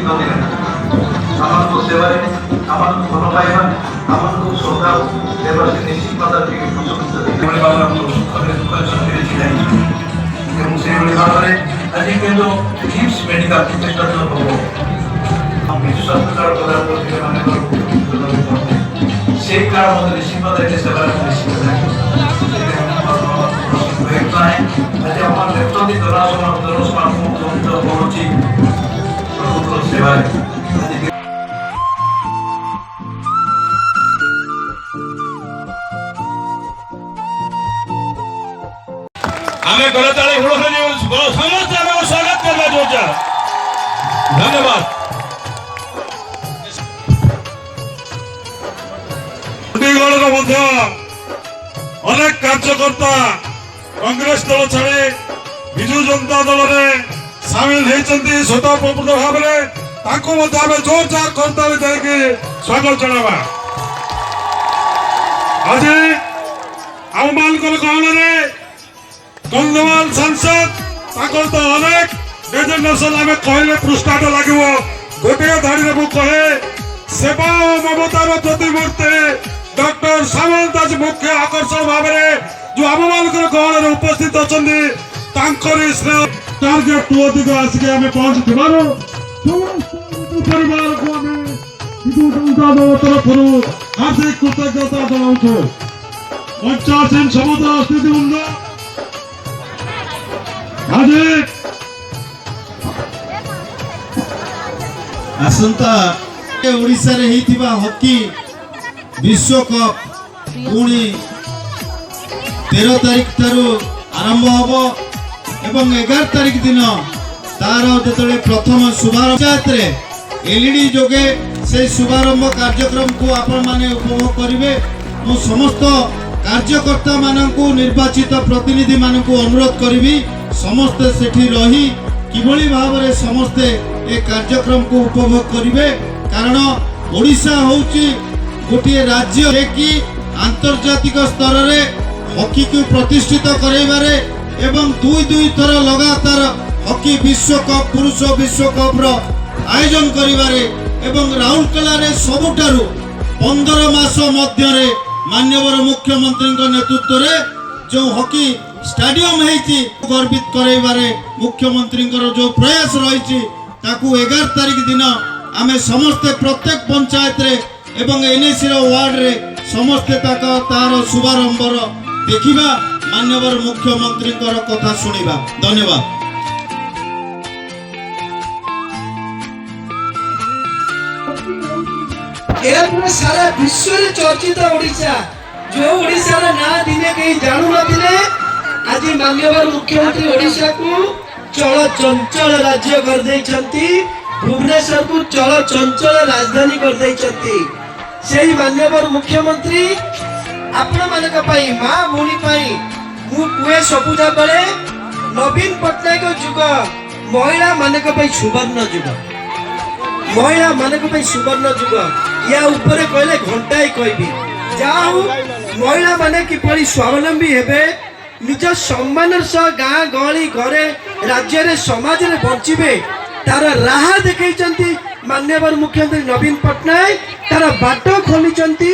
ନେତୃତ୍ୱ ଦେଲେ ଆମକୁ ସେବାରେ ଆମକୁ ଭଲ ପାଇବା ଆମକୁ ଶ୍ରଦ୍ଧା ଦେବାରେ ନିଶ୍ଚିତ ସୁଖରେ ଛିଡ଼ାଇଛନ୍ତି ଏବଂ ସେଇଭଳି ଭାବରେ ଆଜି କିନ୍ତୁ କିମ୍ସ ମେଡିକାଲ ପ୍ରତିଷ୍ଠାନ ହବ ବିଜୁ ସ୍ୱାସ୍ଥ୍ୟ କାର୍ଡ ପ୍ରଦାନ କରୁଥିଲେ ମାନଙ୍କର সেই কার্ড আমাদের নিশ্চিত সেবার নিশ্চিত থাকে আজ আমার নেতৃত্বে জনসমান করছি সেবায় हमें गलताले समस्त स्वागत करना जोरदार धन्यवाद। अनेक कार्यकर्ता कांग्रेस दल छाड़ी विजु जनता दल में सामिल होती स्वतःपूर्ण भाव में जोरदार करताली देकी स्वागत जनावा। आज आम मान गहन कंधमाल सांसद तो अनेक डेजिग्नेशन आम कहले पृष्ठाट लगे गोटे धाड़ी में कहे सेवा और ममतार प्रतिमूर्ति डॉक्टर सामंत आज मुख्य आकर्षण भाव में जो आम मान गहन उपस्थित अच्छा स्नेह टार्गेट टू अधिक आसिक आम पहुंची परिवार को विजु जनता दल तरफ हार्दिक कृतज्ञता जनाऊँ। पंचायत समुदाय स्थितिवृंद आसंता ओडिशा रे हेतिबा हॉकी विश्व कप पुणी 13 तारिख ठारू आरंभ हबो एवं 11 तारिख दिन तार जेतले प्रथम शुभारंभ पंचायत रे एलईडी जोगे से शुभारंभ कार्यक्रम को आपण माने उपभोग करिवे। मु समस्त कार्यकर्ता मानकु निर्वाचित प्रतिनिधि मानकु अनुरोध करिवि समस्ते सेठी रही किभली भाव में समस्ते ए कार्यक्रम को उपभोग करिवे कारण ओडिशा होउची गोटे राज्य कि आंतर्जातिक स्तर रे हॉकी को प्रतिष्ठित करैबारे एवं दुई थर लगातार हॉकी विश्व कप पुरुष विश्व कप रो आयोजन करिबारे एवं राउरकेला रे सबुठारु 15 मास मध्य रे माननीय मुख्यमंत्री नेतृत्व रे जो हॉकी स्टेडियम है गर्वित करैबारे मुख्यमंत्री जो प्रयास रही 11 तारिख दिन आम समस्ते प्रत्येक पंचायत रे एवं एनएसी वार्ड रे समस्ते तार शुभारंभ देखा माननीय मुख्यमंत्री कथा शुणा। धन्यवाद। सारा विश्व चर्चित ओडिशा जो ओडिशा ना दिने कहीं जानू नथिले आज माननीय मुख्यमंत्री ओडिशा को चल चंचल राज्य कर देइछंती भुवनेश्वर को चल चंचल राजधानी कर देइछंती सेही माननीय मुख्यमंत्री आपण मानक पई मां भूणी पई मु कुए सबुजा बळे नवीन पटनायक जुग महिला मानक पई सुवर्ण जुग महिला मानक पई सुवर्ण जुग या ऊपर कहले घंटाई कहबी जाऊ महिला माने किपरि स्वावलंबी हेबे निज सम्मान सह गाँ गहली घरे राज्य रे समाज रे बंचिबे तार राह देखैचंती माननीय मुख्यमंत्री नवीन पटनायक तार बाट खोलिचंती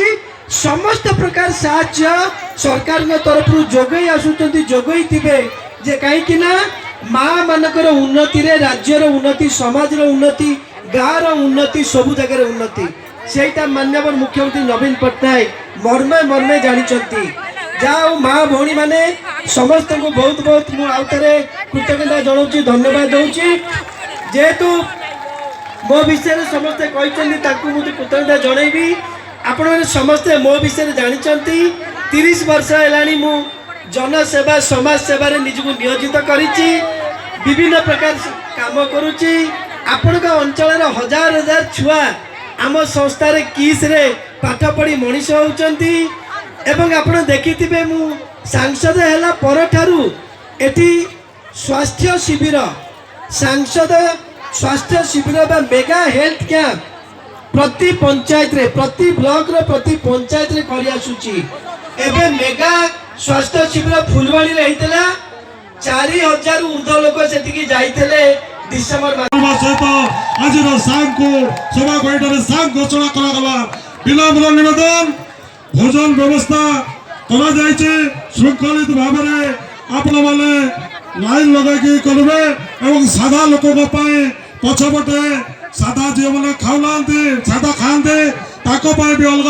समस्त प्रकार साहाय्य सरकार तरफ जोगई आसुचंती जोगई थिबे जे काहे कि ना मां मानकर उन्नति रे राज्य रो उन्नति समाज रो उन्नति गाँ रो उन्नति सबु जगह रे उन्नति सेटा माननीय मुख्यमंत्री नवीन पटनायक मर्मे मर्मे जानिचंती जाओ माँ भौणी माने समस्त को बहुत बहुत मु आउतरे कृतज्ञता जनाऊँ धन्यवाद दूची जेहेतु मो विषय समस्ते कहते मुझे कृतज्ञता जनइबी आपण समस्ते मो विषय जानते 30 वर्ष है मु जनसेवा समाज सेवा निजक नियोजित करिछि विभिन्न प्रकार काम करुच्ची आपण अंचल हजार हजार छुआ आम संस्था किस रे पाठ पढ़ी मनीष होउचंती एवं आपण देखिथिबे मु सांसद हैला पर ठारू एठी स्वास्थ्य शिविर सांसद स्वास्थ्य शिविर बा मेगा हेल्थ कैंप प्रति पंचायत रे प्रति ब्लॉक रे प्रति पंचायत रे करि आसुची एबे मेगा स्वास्थ्य शिविर फुलवाड़ी रे हितला 4000 ऊर्ध्व लोक सेठी की जाइथिले डिसेंबर मास सहित ଆଜିର ସାଂକୁ ସଭା ବୈଠକରେ ସାଂ ଘୋଷଣା କରାଗଲା। ବିଳମ୍ବର ନିବେଦନ ଭୋଜନ ବ୍ୟବସ୍ଥା କରାଯାଇଛି ଶୃଙ୍ଖଳିତ ଭାବରେ ଆପଣମାନେ ଲାଇନ୍ ଲଗାଇକି କରିବେ ଏବଂ ସାଧା ଲୋକଙ୍କ ପାଇଁ ପଛପଟେ ସାଧା ଯେଉଁମାନେ ଖାଉନାହାନ୍ତି ସାଧା ଖାଆନ୍ତି ତାଙ୍କ ପାଇଁ ବି ଅଲଗା